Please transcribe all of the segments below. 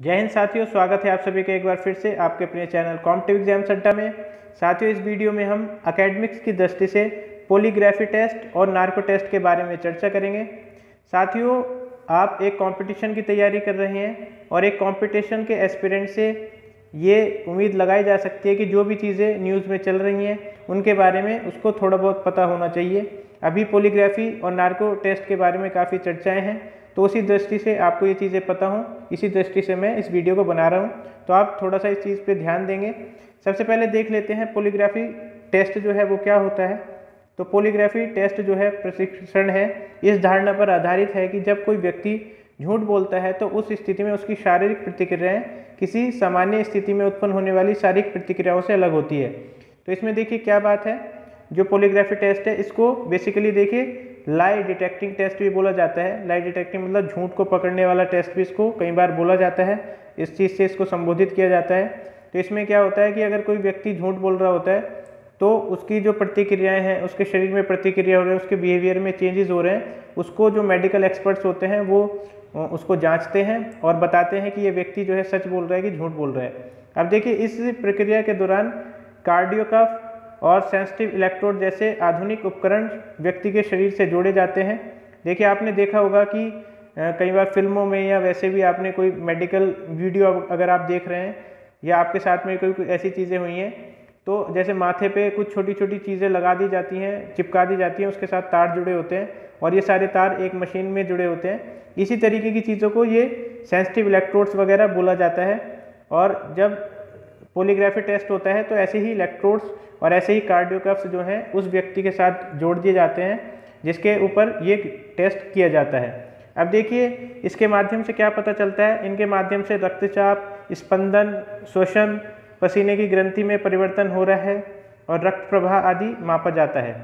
जय हिंद साथियों, स्वागत है आप सभी का एक बार फिर से आपके अपने चैनल कॉम्पिटिटिव एग्जाम्स अड्डा में। साथियों, इस वीडियो में हम एकेडमिक्स की दृष्टि से पॉलीग्राफी टेस्ट और नार्को टेस्ट के बारे में चर्चा करेंगे। साथियों, आप एक कंपटीशन की तैयारी कर रहे हैं और एक कंपटीशन के एस्पिरेंट से ये उम्मीद लगाई जा सकती है कि जो भी चीज़ें न्यूज़ में चल रही हैं उनके बारे में उसको थोड़ा बहुत पता होना चाहिए। अभी पॉलीग्राफी और नार्को टेस्ट के बारे में काफ़ी चर्चाएँ हैं, तो उसी दृष्टि से आपको ये चीज़ें पता हों, इसी दृष्टि से मैं इस वीडियो को बना रहा हूँ। तो आप थोड़ा सा इस चीज़ पे ध्यान देंगे। सबसे पहले देख लेते हैं पॉलीग्राफी टेस्ट जो है वो क्या होता है। तो पॉलीग्राफी टेस्ट जो है प्रशिक्षण है, इस धारणा पर आधारित है कि जब कोई व्यक्ति झूठ बोलता है तो उस स्थिति में उसकी शारीरिक प्रतिक्रियाएं किसी सामान्य स्थिति में उत्पन्न होने वाली शारीरिक प्रतिक्रियाओं से अलग होती है। तो इसमें देखिए क्या बात है, जो पॉलीग्राफी टेस्ट है इसको बेसिकली देखिए लाई डिटेक्टिंग टेस्ट भी बोला जाता है। लाई डिटेक्टिंग मतलब झूठ को पकड़ने वाला टेस्ट भी इसको कई बार बोला जाता है, इस चीज़ से इसको संबोधित किया जाता है। तो इसमें क्या होता है कि अगर कोई व्यक्ति झूठ बोल रहा होता है तो उसकी जो प्रतिक्रियाएं हैं, उसके शरीर में प्रतिक्रिया हो रही है, उसके बिहेवियर में चेंजेस हो रहे हैं, उसको जो मेडिकल एक्सपर्ट्स होते हैं वो उसको जांचते हैं और बताते हैं कि ये व्यक्ति जो है सच बोल रहा है कि झूठ बोल रहा है। अब देखिए इस प्रक्रिया के दौरान कार्डियोकफ और सेंसिटिव इलेक्ट्रोड जैसे आधुनिक उपकरण व्यक्ति के शरीर से जोड़े जाते हैं। देखिए आपने देखा होगा कि कई बार फिल्मों में या वैसे भी आपने कोई मेडिकल वीडियो अगर आप देख रहे हैं या आपके साथ में कोई ऐसी चीज़ें हुई हैं, तो जैसे माथे पे कुछ छोटी छोटी चीज़ें लगा दी जाती हैं, चिपका दी जाती हैं, उसके साथ तार जुड़े होते हैं और ये सारे तार एक मशीन में जुड़े होते हैं। इसी तरीके की चीज़ों को ये सेंसिटिव इलेक्ट्रोड्स वगैरह बोला जाता है। और जब पॉलीग्राफी टेस्ट होता है तो ऐसे ही इलेक्ट्रोड्स और ऐसे ही कार्डियोकफ्स जो हैं उस व्यक्ति के साथ जोड़ दिए जाते हैं जिसके ऊपर ये टेस्ट किया जाता है। अब देखिए इसके माध्यम से क्या पता चलता है। इनके माध्यम से रक्तचाप, स्पंदन, श्वसन, पसीने की ग्रंथि में परिवर्तन हो रहा है और रक्त प्रवाह आदि मापा जाता है।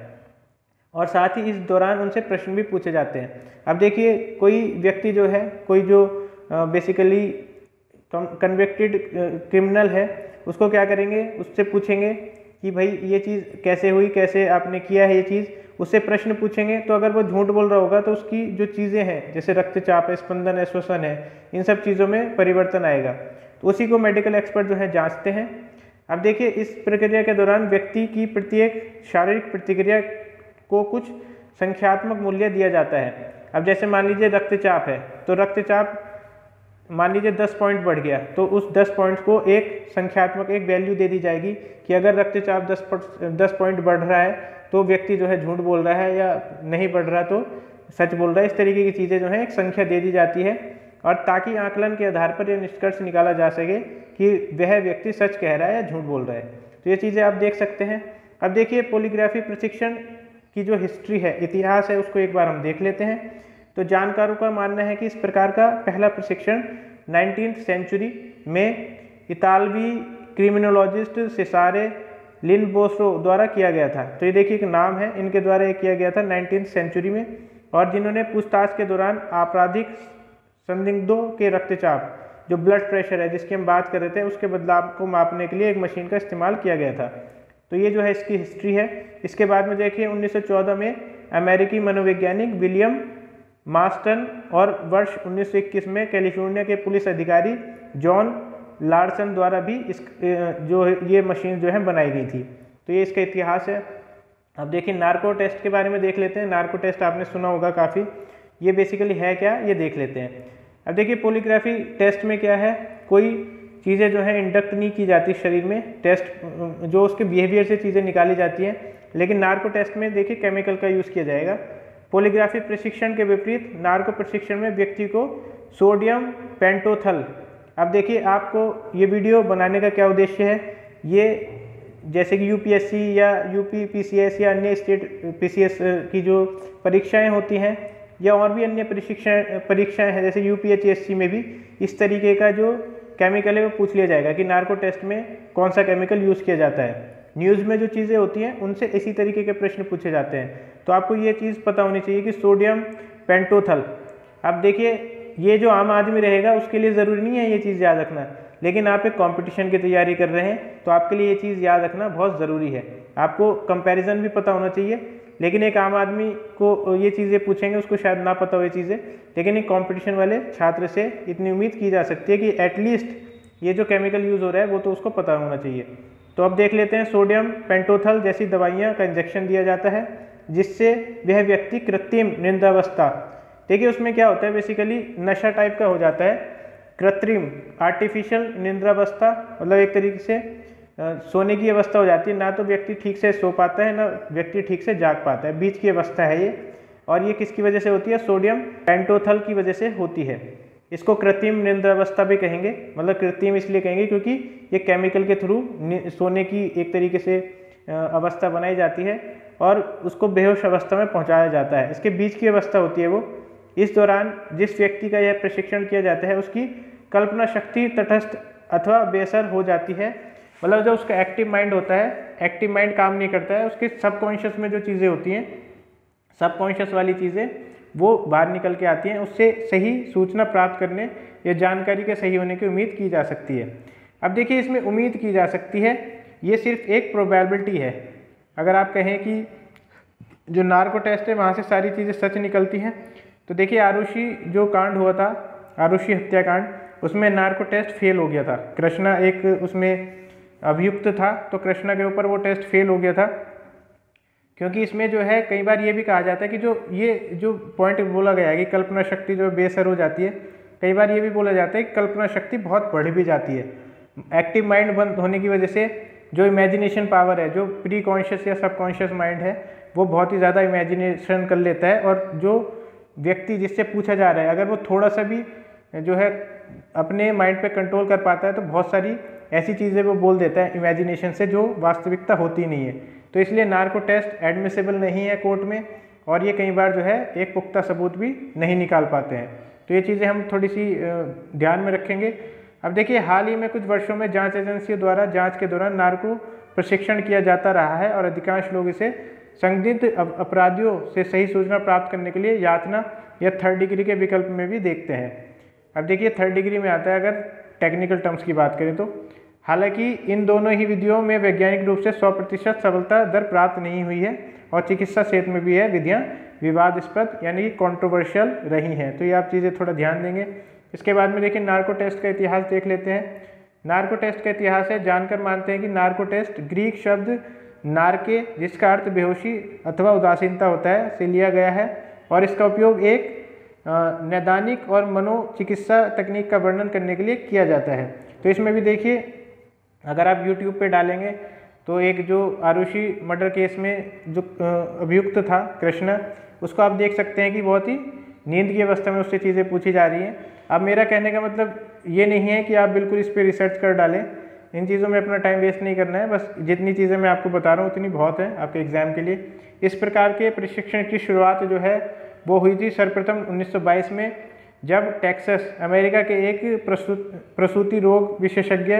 और साथ ही इस दौरान उनसे प्रश्न भी पूछे जाते हैं। अब देखिए कोई व्यक्ति जो है, कोई जो बेसिकली कन्विक्टेड क्रिमिनल है, उसको क्या करेंगे, उससे पूछेंगे कि भाई ये चीज़ कैसे हुई, कैसे आपने किया है ये चीज़, उससे प्रश्न पूछेंगे। तो अगर वो झूठ बोल रहा होगा तो उसकी जो चीज़ें हैं जैसे रक्तचाप है, स्पंदन है, श्वसन है, इन सब चीज़ों में परिवर्तन आएगा। तो उसी को मेडिकल एक्सपर्ट जो है जांचते हैं। अब देखिए इस प्रक्रिया के दौरान व्यक्ति की प्रत्येक शारीरिक प्रतिक्रिया को कुछ संख्यात्मक मूल्य दिया जाता है। अब जैसे मान लीजिए रक्तचाप है, तो रक्तचाप मान लीजिए 10 पॉइंट बढ़ गया, तो उस 10 पॉइंट्स को एक संख्यात्मक एक वैल्यू दे दी जाएगी कि अगर रक्तचाप 10 पॉइंट बढ़ रहा है तो व्यक्ति जो है झूठ बोल रहा है, या नहीं बढ़ रहा तो सच बोल रहा है। इस तरीके की चीज़ें जो है एक संख्या दे दी जाती है, और ताकि आकलन के आधार पर यह निष्कर्ष निकाला जा सके कि वह व्यक्ति सच कह रहा है या झूठ बोल रहा है। तो ये चीज़ें आप देख सकते हैं। अब देखिए पॉलीग्राफी प्रशिक्षण की जो हिस्ट्री है, इतिहास है, उसको एक बार हम देख लेते हैं। तो जानकारों का मानना है कि इस प्रकार का पहला प्रशिक्षण 19वीं सेंचुरी में इतालवी क्रिमिनोलॉजिस्ट सेसारे लिनबोस्रो द्वारा किया गया था। तो ये देखिए एक नाम है, इनके द्वारा ये किया गया था 19वीं सेंचुरी में, और जिन्होंने पूछताछ के दौरान आपराधिक संदिग्धों के रक्तचाप, जो ब्लड प्रेशर है जिसकी हम बात कर रहे थे, उसके बदलाव को मापने के लिए एक मशीन का इस्तेमाल किया गया था। तो ये जो है इसकी हिस्ट्री है। इसके बाद में देखिए 1914 में अमेरिकी मनोवैज्ञानिक विलियम मार्स्टन और वर्ष 1921 में कैलिफोर्निया के पुलिस अधिकारी जॉन लार्सन द्वारा भी इस जो ये मशीन जो है बनाई गई थी। तो ये इसका इतिहास है। अब देखिए नार्को टेस्ट के बारे में देख लेते हैं। नार्को टेस्ट आपने सुना होगा काफ़ी, ये बेसिकली है क्या, ये देख लेते हैं। अब देखिए पॉलीग्राफी टेस्ट में क्या है, कोई चीज़ें जो है इंडक्ट नहीं की जाती शरीर में, टेस्ट जो उसके बिहेवियर से चीज़ें निकाली जाती हैं। लेकिन नार्को टेस्ट में देखिए केमिकल का यूज़ किया जाएगा। पॉलीग्राफी प्रशिक्षण के विपरीत नार्को प्रशिक्षण में व्यक्ति को सोडियम पेंटोथल, अब देखिए आपको ये वीडियो बनाने का क्या उद्देश्य है, ये जैसे कि यूपीएससी या यूपी पीसीएस या अन्य स्टेट पीसीएस की जो परीक्षाएं होती हैं, या और भी अन्य परीक्षाएं हैं जैसे यूपीएचएससी में भी इस तरीके का जो केमिकल है वो पूछ लिया जाएगा कि नार्को टेस्ट में कौन सा केमिकल यूज़ किया जाता है। न्यूज़ में जो चीज़ें होती हैं उनसे इसी तरीके के प्रश्न पूछे जाते हैं। तो आपको ये चीज़ पता होनी चाहिए कि सोडियम पेंटोथल। अब देखिए ये जो आम आदमी रहेगा उसके लिए ज़रूरी नहीं है ये चीज़ याद रखना, लेकिन आप एक कंपटीशन की तैयारी कर रहे हैं तो आपके लिए ये चीज़ याद रखना बहुत ज़रूरी है। आपको कंपैरिजन भी पता होना चाहिए लेकिन एक आम आदमी को ये चीज़ें पूछेंगे उसको शायद ना पता हो ये चीज़ें, लेकिन एक कंपटीशन वाले छात्र से इतनी उम्मीद की जा सकती है कि एटलीस्ट ये जो केमिकल यूज़ हो रहा है वो तो उसको पता होना चाहिए। तो अब देख लेते हैं, सोडियम पेंटोथल जैसी दवाइयाँ का इंजेक्शन दिया जाता है जिससे वह व्यक्ति कृत्रिम निंद्रावस्था, देखिए उसमें क्या होता है बेसिकली नशा टाइप का हो जाता है, कृत्रिम आर्टिफिशियल निंद्रावस्था, मतलब एक तरीके से सोने की अवस्था हो जाती है, ना तो व्यक्ति ठीक से सो पाता है ना व्यक्ति ठीक से जाग पाता है, बीच की अवस्था है ये। और ये किसकी वजह से होती है? सोडियम पेंटोथल की वजह से होती है। इसको कृत्रिम निंद्रावस्था भी कहेंगे, मतलब कृत्रिम इसलिए कहेंगे क्योंकि ये केमिकल के थ्रू सोने की एक तरीके से अवस्था बनाई जाती है और उसको बेहोश अवस्था में पहुंचाया जाता है। इसके बीच की अवस्था होती है वो। इस दौरान जिस व्यक्ति का यह प्रशिक्षण किया जाता है उसकी कल्पना शक्ति तटस्थ अथवा बेअसर हो जाती है, मतलब जो उसका एक्टिव माइंड होता है, एक्टिव माइंड काम नहीं करता है, उसके सबकॉन्शियस में जो चीज़ें होती हैं, सबकॉन्शियस वाली चीज़ें वो बाहर निकल के आती हैं, उससे सही सूचना प्राप्त करने या जानकारी के सही होने की उम्मीद की जा सकती है। अब देखिए इसमें उम्मीद की जा सकती है, ये सिर्फ एक प्रोबेबिलिटी है। अगर आप कहें कि जो नार्को टेस्ट है वहाँ से सारी चीज़ें सच निकलती हैं, तो देखिए आरुषि जो कांड हुआ था, आरुषि हत्याकांड, उसमें नार्को टेस्ट फेल हो गया था। कृष्णा एक उसमें अभियुक्त था, तो कृष्णा के ऊपर वो टेस्ट फेल हो गया था, क्योंकि इसमें जो है कई बार ये भी कहा जाता है कि जो पॉइंट बोला गया है कि कल्पना शक्ति जो बेअसर हो जाती है, कई बार ये भी बोला जाता है कि कल्पना शक्ति बहुत बढ़ भी जाती है। एक्टिव माइंड बंद होने की वजह से जो इमेजिनेशन पावर है, जो प्री कॉन्शियस या सबकॉन्शियस माइंड है, वो बहुत ही ज़्यादा इमेजिनेशन कर लेता है, और जो व्यक्ति जिससे पूछा जा रहा है अगर वो थोड़ा सा भी जो है अपने माइंड पे कंट्रोल कर पाता है तो बहुत सारी ऐसी चीज़ें वो बोल देता है इमेजिनेशन से जो वास्तविकता होती नहीं है। तो इसलिए नार्को टेस्ट एडमिसिबल नहीं है कोर्ट में, और ये कई बार जो है एक पुख्ता सबूत भी नहीं निकाल पाते हैं। तो ये चीज़ें हम थोड़ी सी ध्यान में रखेंगे। अब देखिए हाल ही में कुछ वर्षों में जांच एजेंसियों द्वारा जांच के दौरान नार्को प्रशिक्षण किया जाता रहा है, और अधिकांश लोग इसे संदिग्ध अपराधियों से सही सूचना प्राप्त करने के लिए यातना या थर्ड डिग्री के विकल्प में भी देखते हैं। अब देखिए थर्ड डिग्री में आता है अगर टेक्निकल टर्म्स की बात करें तो। हालांकि इन दोनों ही विधियों में वैज्ञानिक रूप से 100% सफलता दर प्राप्त नहीं हुई है, और चिकित्सा क्षेत्र में भी यह विधियाँ विवादास्पद यानी कि कॉन्ट्रोवर्शियल रही हैं। तो ये आप चीज़ें थोड़ा ध्यान देंगे। इसके बाद में देखिए नार्को टेस्ट का इतिहास देख लेते हैं। नार्को टेस्ट का इतिहास है, जानकर मानते हैं कि नार्को टेस्ट ग्रीक शब्द नार्के, जिसका अर्थ बेहोशी अथवा उदासीनता होता है, से लिया गया है, और इसका उपयोग एक नैदानिक और मनोचिकित्सा तकनीक का वर्णन करने के लिए किया जाता है। तो इसमें भी देखिए अगर आप YouTube पे डालेंगे तो एक जो आरुषि मर्डर केस में जो अभियुक्त था कृष्णा, उसको आप देख सकते हैं कि बहुत ही नींद की अवस्था में उससे चीज़ें पूछी जा रही हैं। अब मेरा कहने का मतलब ये नहीं है कि आप बिल्कुल इस पर रिसर्च कर डालें, इन चीज़ों में अपना टाइम वेस्ट नहीं करना है, बस जितनी चीज़ें मैं आपको बता रहा हूँ उतनी बहुत है आपके एग्ज़ाम के लिए। इस प्रकार के प्रशिक्षण की शुरुआत जो है वो हुई थी सर्वप्रथम 1922 में, जब टेक्सास अमेरिका के एक प्रसूति रोग विशेषज्ञ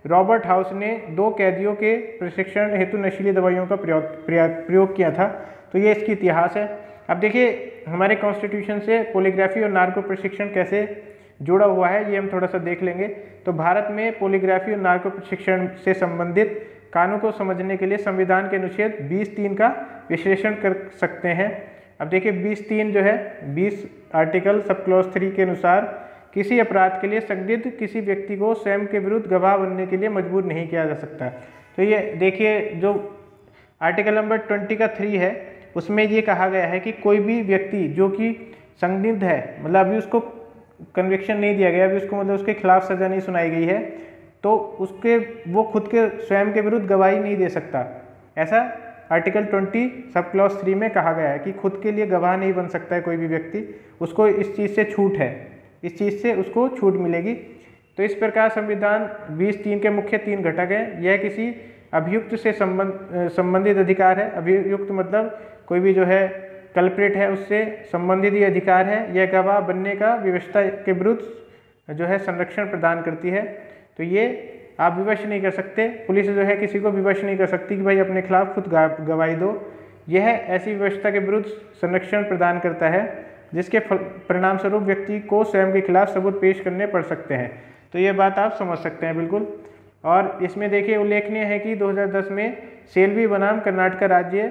रॉबर्ट हाउस ने 2 कैदियों के प्रशिक्षण हेतु नशीली दवाइयों का प्रयोग किया था। तो ये इसकी इतिहास है। अब देखिए हमारे कॉन्स्टिट्यूशन से पॉलीग्राफी और नार्को प्रशिक्षण कैसे जुड़ा हुआ है ये हम थोड़ा सा देख लेंगे। तो भारत में पॉलीग्राफी और नार्को प्रशिक्षण से संबंधित कानून को समझने के लिए संविधान के अनुच्छेद 20(3) का विश्लेषण कर सकते हैं। अब देखिए 20(3) जो है 20 आर्टिकल सब क्लॉज 3 के अनुसार किसी अपराध के लिए संदिग्ध किसी व्यक्ति को स्वयं के विरुद्ध गवाह बनने के लिए मजबूर नहीं किया जा सकता। तो ये देखिए जो आर्टिकल नंबर 20 का 3 है उसमें ये कहा गया है कि कोई भी व्यक्ति जो कि संदिग्ध है, मतलब अभी उसको कन्विक्शन नहीं दिया गया, अभी उसको मतलब उसके खिलाफ सज़ा नहीं सुनाई गई है, तो वो खुद के स्वयं के विरुद्ध गवाही नहीं दे सकता। ऐसा आर्टिकल 20 सब क्लॉज 3 में कहा गया है कि खुद के लिए गवाह नहीं बन सकता है कोई भी व्यक्ति, उसको इस चीज़ से छूट है, इस चीज़ से उसको छूट मिलेगी। तो इस प्रकार संविधान 20(3) के मुख्य 3 घटक हैं। यह किसी अभियुक्त से संबंधित अधिकार है। अभियुक्त मतलब कोई भी जो है कल्प्रेट है उससे संबंधित ये अधिकार है। यह गवाह बनने का व्यवस्था के विरुद्ध जो है संरक्षण प्रदान करती है। तो ये आप विवश नहीं कर सकते, पुलिस जो है किसी को विवश नहीं कर सकती कि भाई अपने खिलाफ खुद गवाही दो। यह ऐसी व्यवस्था के विरुद्ध संरक्षण प्रदान करता है जिसके परिणाम स्वरूप व्यक्ति को स्वयं के खिलाफ सबूत पेश करने पड़ सकते हैं। तो ये बात आप समझ सकते हैं बिल्कुल। और इसमें देखिए उल्लेखनीय है कि 2010 में सेल्वी बनाम कर्नाटक राज्य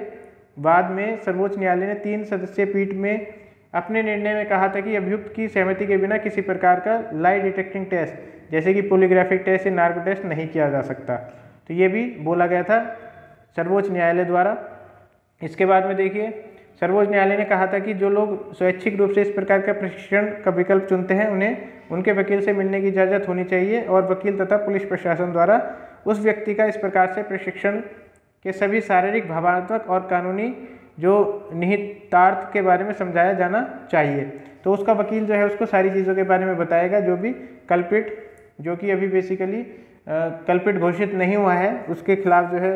बाद में सर्वोच्च न्यायालय ने 3 सदस्यीय पीठ में अपने निर्णय में कहा था कि अभियुक्त की सहमति के बिना किसी प्रकार का लाई डिटेक्टिंग टेस्ट जैसे कि पॉलीग्राफिक टेस्ट या नार्को टेस्ट नहीं किया जा सकता। तो ये भी बोला गया था सर्वोच्च न्यायालय द्वारा। इसके बाद में देखिए सर्वोच्च न्यायालय ने कहा था कि जो लोग स्वैच्छिक रूप से इस प्रकार का प्रशिक्षण का विकल्प चुनते हैं उन्हें उनके वकील से मिलने की इजाज़त होनी चाहिए और वकील तथा पुलिस प्रशासन द्वारा उस व्यक्ति का इस प्रकार से प्रशिक्षण के सभी शारीरिक, भावनात्मक और कानूनी जो निहितार्थ के बारे में समझाया जाना चाहिए। तो उसका वकील जो है उसको सारी चीज़ों के बारे में बताएगा, जो भी कल्पिट, जो कि अभी बेसिकली कल्पिट घोषित नहीं हुआ है, उसके खिलाफ जो है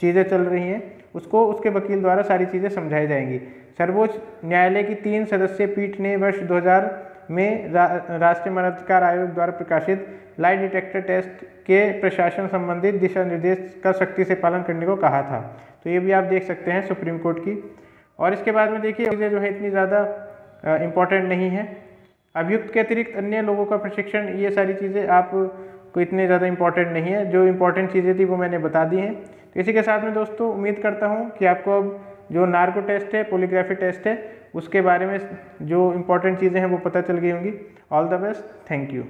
चीज़ें चल रही हैं, उसको उसके वकील द्वारा सारी चीज़ें समझाई जाएंगी। सर्वोच्च न्यायालय की 3 सदस्यीय पीठ ने वर्ष 2000 में राष्ट्रीय मानवाधिकार आयोग द्वारा प्रकाशित लाई डिटेक्टर टेस्ट के प्रशासन संबंधित दिशा निर्देश का सख्ती से पालन करने को कहा था। तो ये भी आप देख सकते हैं सुप्रीम कोर्ट की। और इसके बाद में देखिए चीज़ें जो है इतनी ज़्यादा इम्पोर्टेंट नहीं है। अभियुक्त के अतिरिक्त अन्य लोगों का प्रशिक्षण, ये सारी चीज़ें आपको इतनी ज़्यादा इम्पोर्टेंट नहीं है। जो इम्पोर्टेंट चीज़ें थी वो मैंने बता दी हैं। तो इसी के साथ में दोस्तों उम्मीद करता हूँ कि आपको अब जो नार्को टेस्ट है, पॉलीग्राफी टेस्ट है, उसके बारे में जो इम्पोर्टेंट चीज़ें हैं वो पता चल गई होंगी। All the best, thank you.